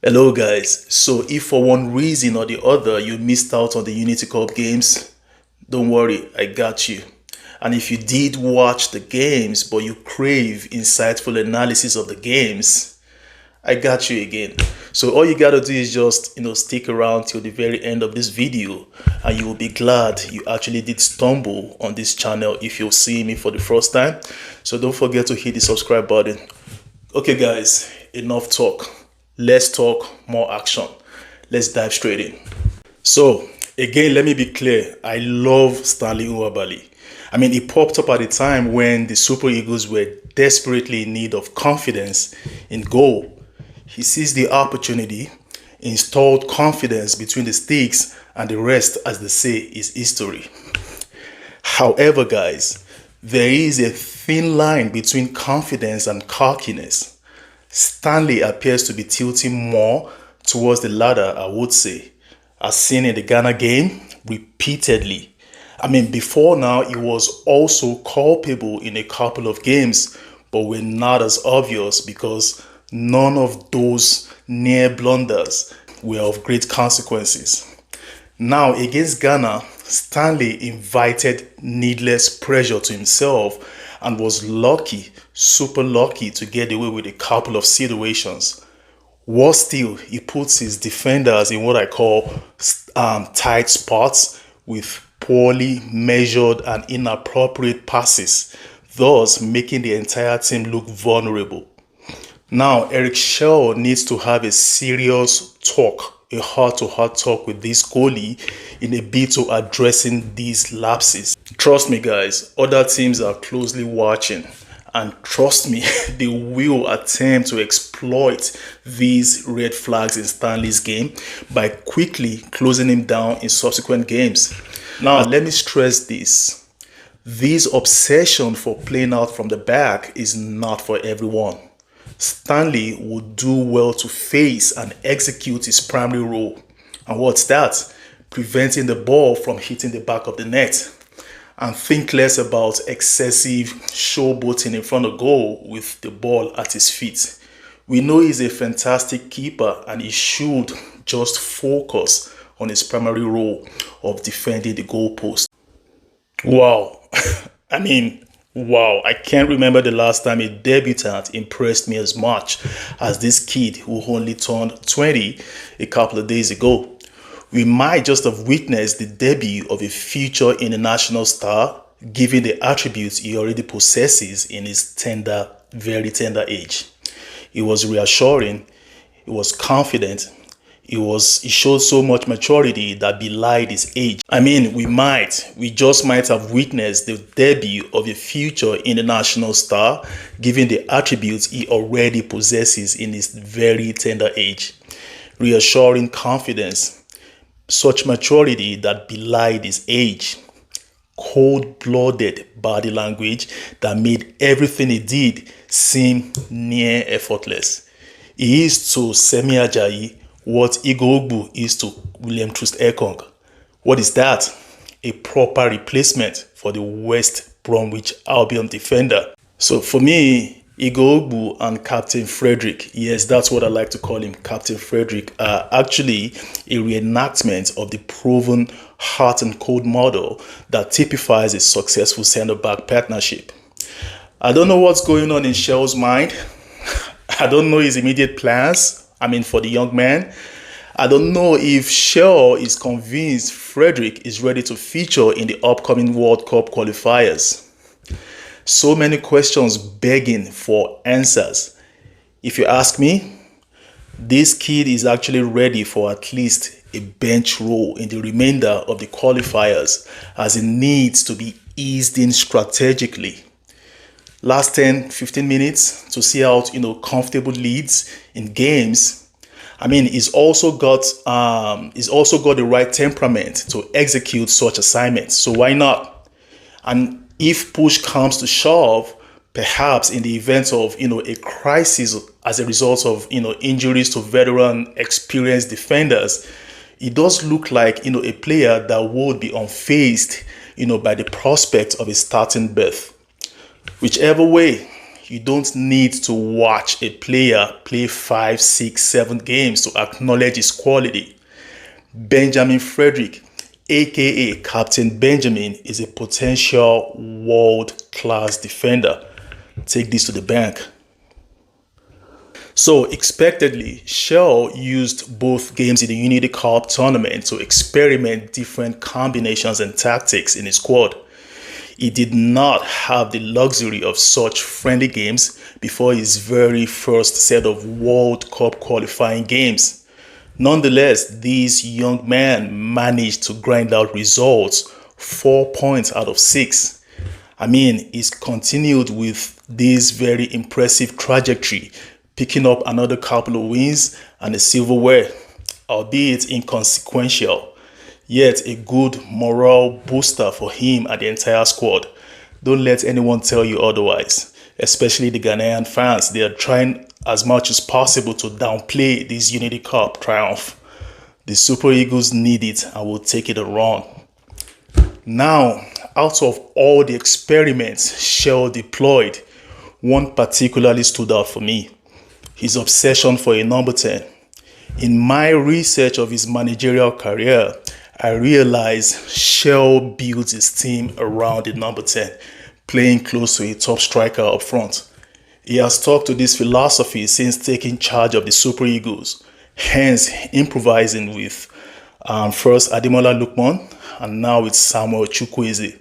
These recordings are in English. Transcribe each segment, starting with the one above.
Hello guys, so if for one reason or the other you missed out on the Unity Cup games, don't worry, I got you. And if you did watch the games but you crave insightful analysis of the games, I got you again. So all you gotta do is just stick around till the very end of this video and you will be glad you actually did stumble on this channel if you're seeing me for the first time. So don't forget to hit the subscribe button. Okay guys, enough talk. Let's talk more action. Let's dive straight in. So again, let me be clear. I love Stanley Nwabali. I mean, he popped up at a time when the Super Eagles were desperately in need of confidence in goal. He seized the opportunity, installed confidence between the sticks, and the rest, as they say, is history. However, guys, there is a thin line between confidence and cockiness. Stanley appears to be tilting more towards the latter, I would say, as seen in the Ghana game repeatedly. I mean, before now, he was also culpable in a couple of games, but were not as obvious because none of those near blunders were of great consequences. Now, against Ghana, Stanley invited needless pressure to himself and was lucky, super lucky, to get away with a couple of situations. Worse still, he puts his defenders in what I call tight spots with poorly measured and inappropriate passes, thus making the entire team look vulnerable. Now, Eric Chelle needs to have a serious talk, a heart-to-heart talk with this goalie in a bid to addressing these lapses. Trust me, guys, other teams are closely watching, and trust me, they will attempt to exploit these red flags in Stanley's game by quickly closing him down in subsequent games. Now, let me stress this. This obsession for playing out from the back is not for everyone. Stanley would do well to face and execute his primary role. And what's that? Preventing the ball from hitting the back of the net. And think less about excessive showboating in front of goal with the ball at his feet. We know he's a fantastic keeper and he should just focus on his primary role of defending the goalpost. Wow. I mean, wow, I can't remember the last time a debutant impressed me as much as this kid who only turned 20 a couple of days ago. We might just have witnessed the debut of a future international star, given the attributes he already possesses in his tender, very tender age. He was reassuring, he was confident, he showed so much maturity that belied his age. I mean, we just might have witnessed the debut of a future international star, given the attributes he already possesses in his very tender age. Reassuring confidence, such maturity that belied his age. Cold-blooded body language that made everything he did seem near effortless. He is to Semi Ajayi what Igbo is to William Troost Ekong. What is that? A proper replacement for the West Bromwich Albion defender. So for me, Igbo and Captain Fredrick, yes, that's what I like to call him, Captain Fredrick, are actually a reenactment of the proven heart and cold model that typifies a successful centre-back partnership. I don't know what's going on in Chelle's mind. I don't know his immediate plans, for the young man. I don't know if Chelle is convinced Fredrick is ready to feature in the upcoming World Cup qualifiers. So many questions begging for answers. If you ask me, this kid is actually ready for at least a bench role in the remainder of the qualifiers, as he needs to be eased in strategically. Last 10-15 minutes to see out comfortable leads in games. He's also got the right temperament to execute such assignments. So why not? And if push comes to shove, perhaps in the event of a crisis as a result of injuries to veteran experienced defenders, it does look like a player that would be unfazed by the prospect of a starting berth. Whichever way, You don't need to watch a player play 5, 6, 7 games to acknowledge his quality. Benjamin Fredrick, aka Captain Benjamin, is a potential world-class defender. Take this to the bank. So expectedly, Chelle used both games in the Unity Cup tournament to experiment different combinations and tactics in his squad. He did not have the luxury of such friendly games before his very first set of World Cup qualifying games. Nonetheless, these young men managed to grind out results, 4 points out of 6. I mean, he's continued with this very impressive trajectory, picking up another couple of wins and a silverware, albeit inconsequential. Yet a good morale booster for him and the entire squad. Don't let anyone tell you otherwise, especially the Ghanaian fans. They are trying as much as possible to downplay this Unity Cup triumph. The Super Eagles need it and will take it a run. Now, out of all the experiments Chelle deployed, one particularly stood out for me: his obsession for a number 10. In my research of his managerial career, I realized Chelle builds his team around the number 10, playing close to a top striker up front. He has stuck to this philosophy since taking charge of the Super Eagles, hence improvising with first Ademola Lookman and now with Samuel Chukwueze.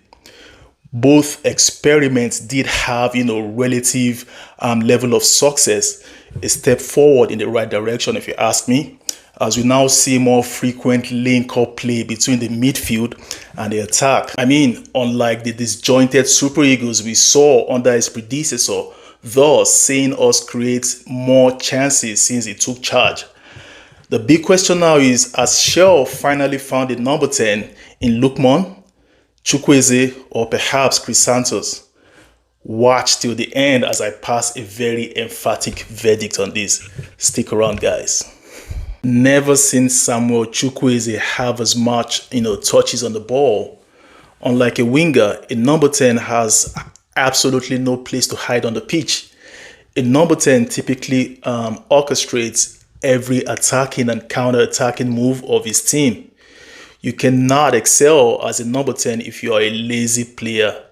Both experiments did have, relative level of success, a step forward in the right direction if you ask me, as we now see more frequent link-up play between the midfield and the attack. I mean, unlike the disjointed Super Eagles we saw under his predecessor, thus seeing us create more chances since he took charge. The big question now is, has Chelle finally found a number 10 in Lookman, Chukwueze, or perhaps Chris Santos? Watch till the end as I pass a very emphatic verdict on this. Stick around, guys. Never seen Samuel Chukwueze have as much, touches on the ball. Unlike a winger, a number 10 has absolutely no place to hide on the pitch. A number 10 typically orchestrates every attacking and counter-attacking move of his team. You cannot excel as a number 10 if you are a lazy player.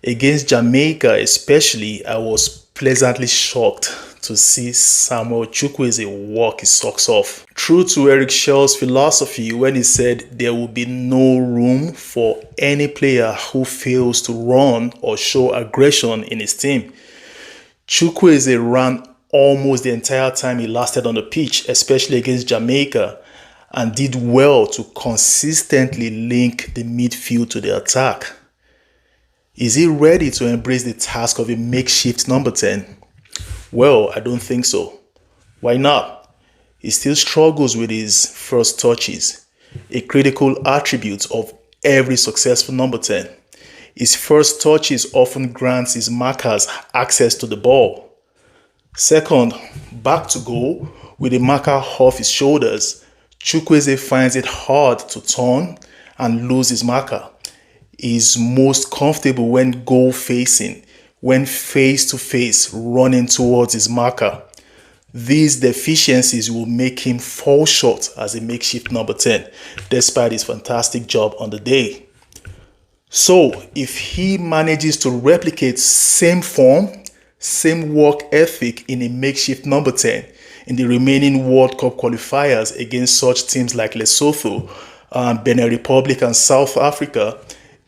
Against Jamaica especially, I was pleasantly shocked to see Samuel Chukwueze walk his socks off. True to Eric Chelle's philosophy when he said there will be no room for any player who fails to run or show aggression in his team, Chukwueze ran almost the entire time he lasted on the pitch, especially against Jamaica, and did well to consistently link the midfield to the attack. Is he ready to embrace the task of a makeshift number 10? Well, I don't think so. Why not? He still struggles with his first touches, a critical attribute of every successful number 10. His first touches often grants his markers access to the ball. Second, back to goal, with the marker off his shoulders, Chukwueze finds it hard to turn and lose his marker. He is most comfortable when goal facing, when face to face running towards his marker. These deficiencies will make him fall short as a makeshift number 10, despite his fantastic job on the day. So, if he manages to replicate same form, same work ethic in a makeshift number 10 in the remaining World Cup qualifiers against such teams like Lesotho, Benin Republic and South Africa,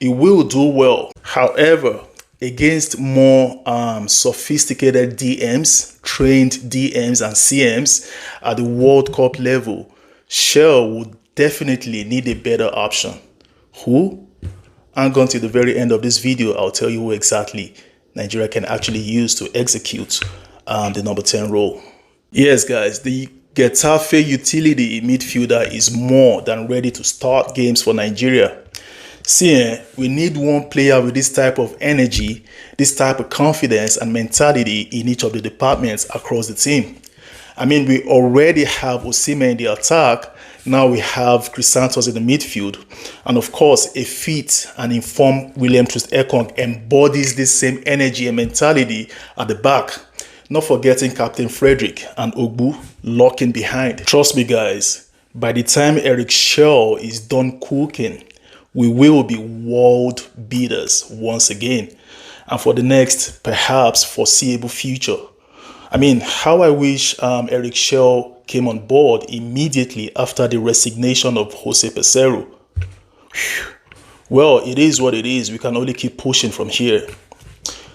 he will do well. However, against more sophisticated DMs, trained DMs and CMs at the World Cup level, Chelle would definitely need a better option. Who? Hang on to the very end of this video. I'll tell you who exactly Nigeria can actually use to execute the number 10 role. Yes, guys, the Getafe utility midfielder is more than ready to start games for Nigeria. See, we need one player with this type of energy, this type of confidence and mentality in each of the departments across the team. I mean, we already have Osimhen in the attack. Now we have Chris Santos in the midfield. And of course, a fit and informed William Troost-Ekong embodies this same energy and mentality at the back. Not forgetting Captain Fredrick and Agu locking behind. Trust me, guys, by the time Eric Chelle is done cooking, we will be world beaters once again, and for the next, perhaps, foreseeable future. I mean, how I wish Eric Chelle came on board immediately after the resignation of Jose Peseiro. Well, it is what it is. We can only keep pushing from here.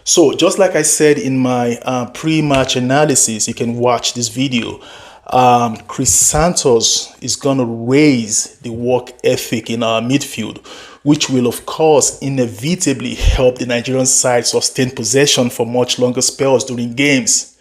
So, just like I said in my pre-match analysis, you can watch this video. Chris Santos is going to raise the work ethic in our midfield, which will, of course, inevitably help the Nigerian side sustain possession for much longer spells during games.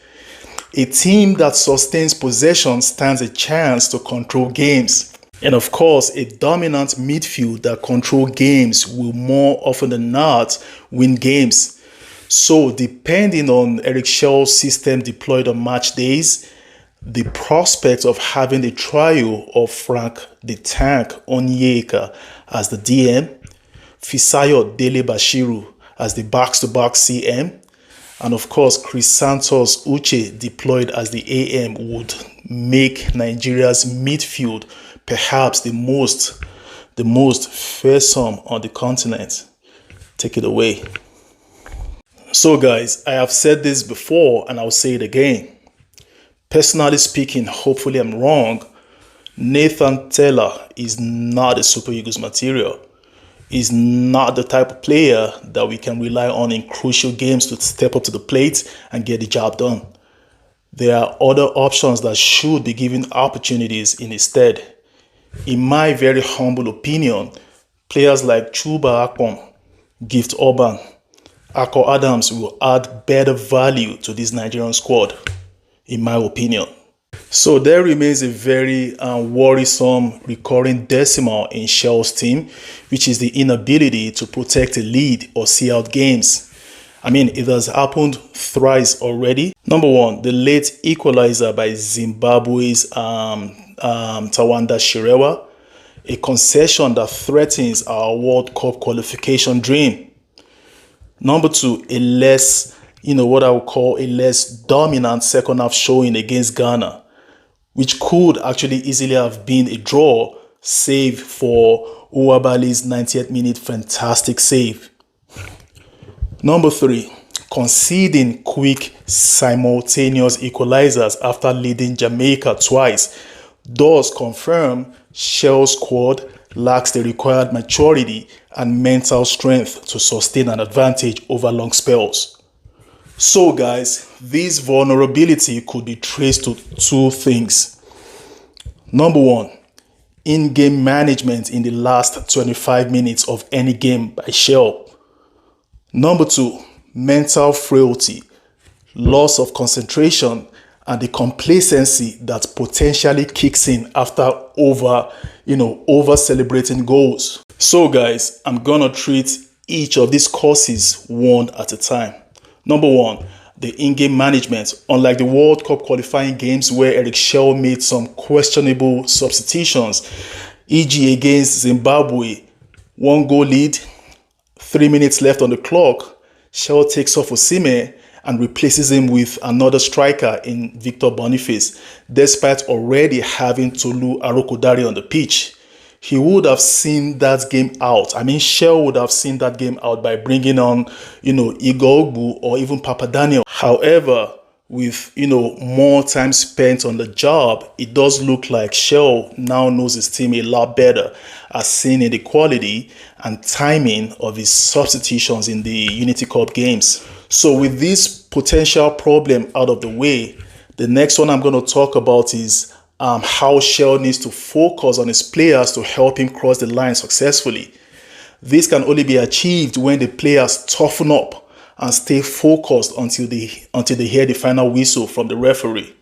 A team that sustains possession stands a chance to control games. And of course, a dominant midfield that controls games will more often than not win games. So, depending on Eric Chelle's system deployed on match days, the prospect of having the trio of Frank the Tank Onyeka as the DM, Fisayo Dele Bashiru as the box-to-box CM, and of course Chris Santos Uche deployed as the AM would make Nigeria's midfield perhaps the most fearsome on the continent. Take it away. So guys, I have said this before and I'll say it again. Personally speaking, hopefully I'm wrong, Nathan Taylor is not a Super Eagles material. He's not the type of player that we can rely on in crucial games to step up to the plate and get the job done. There are other options that should be given opportunities in his stead. In my very humble opinion, players like Chuba Akpom, Gift Orban, Akko Adams will add better value to this Nigerian squad, in my opinion. So there remains a very worrisome recurring decimal in Chelle's team, which is the inability to protect a lead or see out games. I mean, it has happened thrice already. Number one, the late equalizer by Zimbabwe's Tawanda Shirewa, a concession that threatens our World Cup qualification dream. Number two, a less, what I would call a less dominant second half showing against Ghana, which could actually easily have been a draw, save for Uwabali's 90th minute fantastic save. Number three, conceding quick simultaneous equalizers after leading Jamaica twice does confirm Chelle's squad lacks the required maturity and mental strength to sustain an advantage over long spells. So guys, this vulnerability could be traced to two things. Number one, in-game management in the last 25 minutes of any game by Chelle. Number two, mental frailty, loss of concentration, and the complacency that potentially kicks in after over celebrating goals. So guys, I'm gonna treat each of these causes one at a time. Number one, the in-game management. Unlike the World Cup qualifying games where Eric Chelle made some questionable substitutions, e.g. against Zimbabwe, 1-goal lead, 3 minutes left on the clock, Chelle takes off Osimhen and replaces him with another striker in Victor Boniface, despite already having Tolu Arokodare on the pitch. He would have seen that game out. I mean, Chelle would have seen that game out by bringing on, Igor Ogbu or even Papa Daniel. However, with, more time spent on the job, it does look like Chelle now knows his team a lot better, as seen in the quality and timing of his substitutions in the Unity Cup games. So with this potential problem out of the way, the next one I'm going to talk about is how Chelle needs to focus on his players to help him cross the line successfully. This can only be achieved when the players toughen up and stay focused until they hear the final whistle from the referee.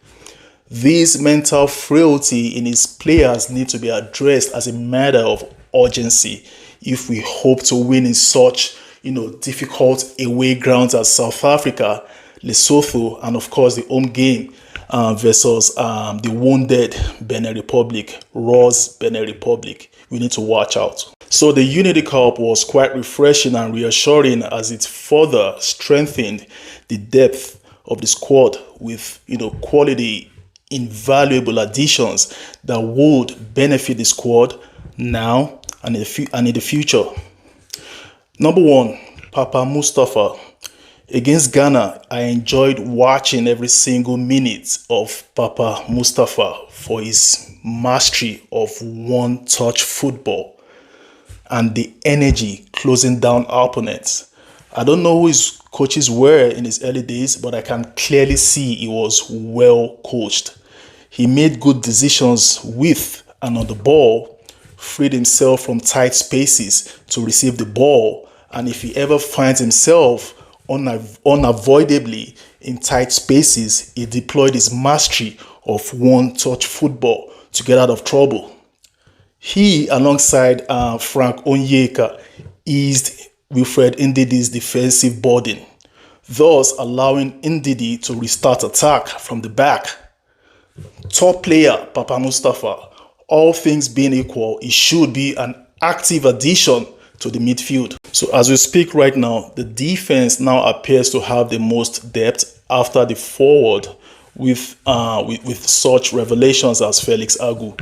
This mental frailty in his players needs to be addressed as a matter of urgency if we hope to win in such difficult away grounds as South Africa, Lesotho, and of course the home game versus the wounded Benin Republic, Raw's Benin Republic. We need to watch out. So the Unity Cup was quite refreshing and reassuring as it further strengthened the depth of the squad with, quality, invaluable additions that would benefit the squad now and in the future. Number 1, Papa Mustafa. Against Ghana, I enjoyed watching every single minute of Papa Mustafa for his mastery of one-touch football and the energy closing down opponents. I don't know who his coaches were in his early days, but I can clearly see he was well coached. He made good decisions with and on the ball, freed himself from tight spaces to receive the ball, and if he ever finds himself unavoidably in tight spaces, he deployed his mastery of one-touch football to get out of trouble. He, alongside Frank Onyeka, eased Wilfred Ndidi's defensive burden, thus allowing Ndidi to restart attack from the back. Top player Papa Mustafa, all things being equal, he should be an active addition to the midfield. So as we speak right now, the defense now appears to have the most depth after the forward with such revelations as Felix Agu.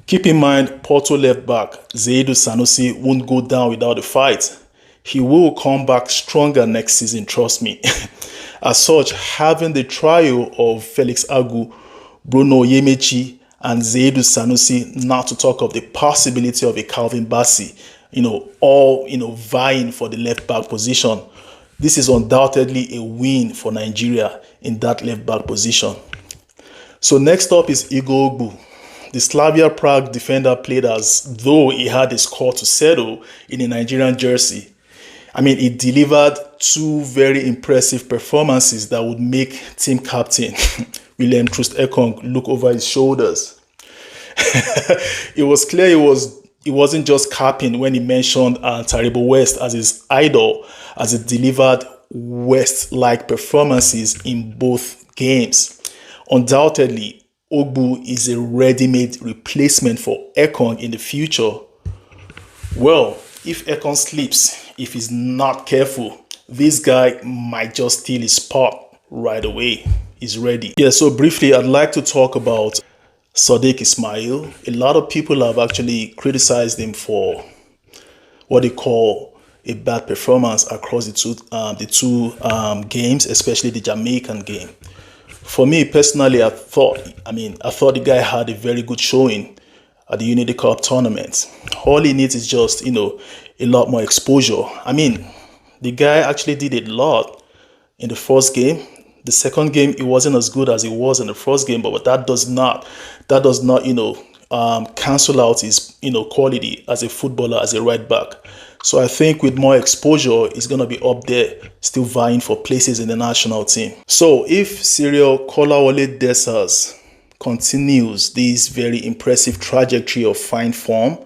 Keep in mind, Porto left back Seydou Sanusi won't go down without a fight. He will come back stronger next season, trust me. As such, having the trio of Felix Agu, Bruno Yemechi, and Seydou Sanusi, not to talk of the possibility of a Calvin Bassey, all vying for the left back position. This is undoubtedly a win for Nigeria in that left back position. So next up is Igor Ogbu. The Slavia Prague defender played as though he had a score to settle in a Nigerian jersey. He delivered 2 very impressive performances that would make team captain William Troost-Ekong look over his shoulders. It was clear he wasn't just capping when he mentioned Taribo West as his idol, as he delivered West-like performances in both games. Undoubtedly, Ogbu is a ready-made replacement for Ekong in the future. Well, if Ekong slips, if he's not careful, this guy might just steal his spot right away. He's ready. Yeah, so briefly, I'd like to talk about Sadiq Ismail. A lot of people have actually criticized him for what they call a bad performance across the two games, especially the Jamaican game. For me personally, I thought the guy had a very good showing at the Unity Cup tournament. All he needs is just, a lot more exposure. The guy actually did a lot in the first game. The second game, it wasn't as good as it was in the first game, but that does not, cancel out his, quality as a footballer, as a right back. So I think with more exposure, he's going to be up there, still vying for places in the national team. So if Cyril Kolawole Desas continues this very impressive trajectory of fine form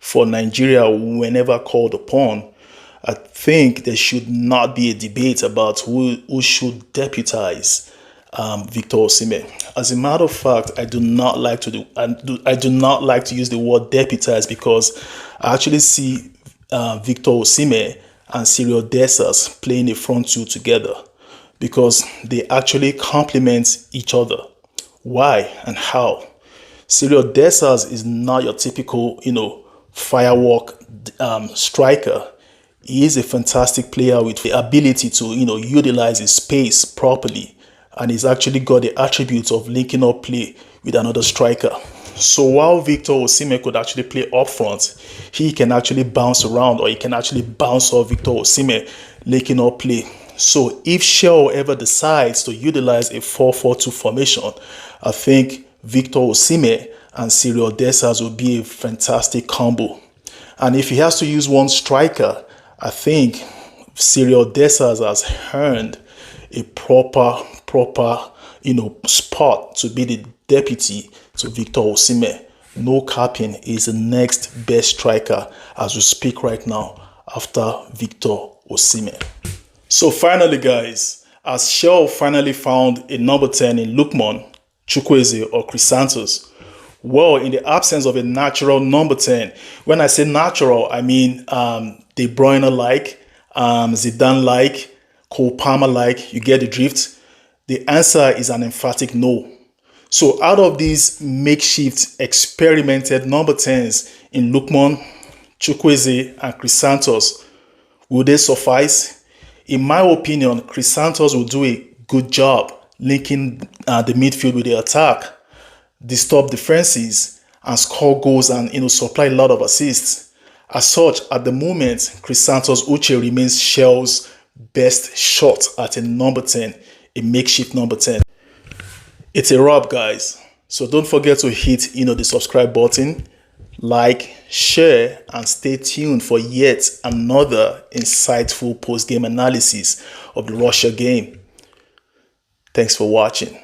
for Nigeria whenever called upon, I think there should not be a debate about who should deputize Victor Osimhen. As a matter of fact, I do not like to use the word deputize, because I actually see Victor Osimhen and Cyril Desas playing the front two together, because they actually complement each other. Why and how? Cyril Desas is not your typical, firework striker. He is a fantastic player with the ability to, utilize his space properly, and he's actually got the attributes of linking up play with another striker. So while Victor Osimhen could actually play up front, he can actually bounce around, or he can actually bounce off Victor Osimhen, linking up play. So if Chelle ever decides to utilize a 4-4-2 formation, I think Victor Osimhen and Cyril Desas will be a fantastic combo. And if he has to use one striker, I think Cyril Desas has earned a proper, spot to be the deputy to Victor Osimhen. No capping, is the next best striker as we speak right now after Victor Osimhen. So finally, guys, as Chelle finally found a number 10 in Lookman, Chukwueze, or Chrysanthus? Well, in the absence of a natural number 10, when I say natural, I mean De Bruyne-like, Zidane-like, Cole Palmer-like, you get the drift. The answer is an emphatic no. So out of these makeshift experimented number 10s in Lookman, Chukwueze, and Chrysanthus, will they suffice? In my opinion, Chrysanthus will do a good job linking the midfield with the attack, disturb defenses, and score goals and supply a lot of assists. As such, at the moment, Chrysanthus Uche remains Shell's best shot at a number 10, a makeshift number 10. It's a wrap, guys. So don't forget to hit the subscribe button, like, share, and stay tuned for yet another insightful post-game analysis of the Russia game. Thanks for watching.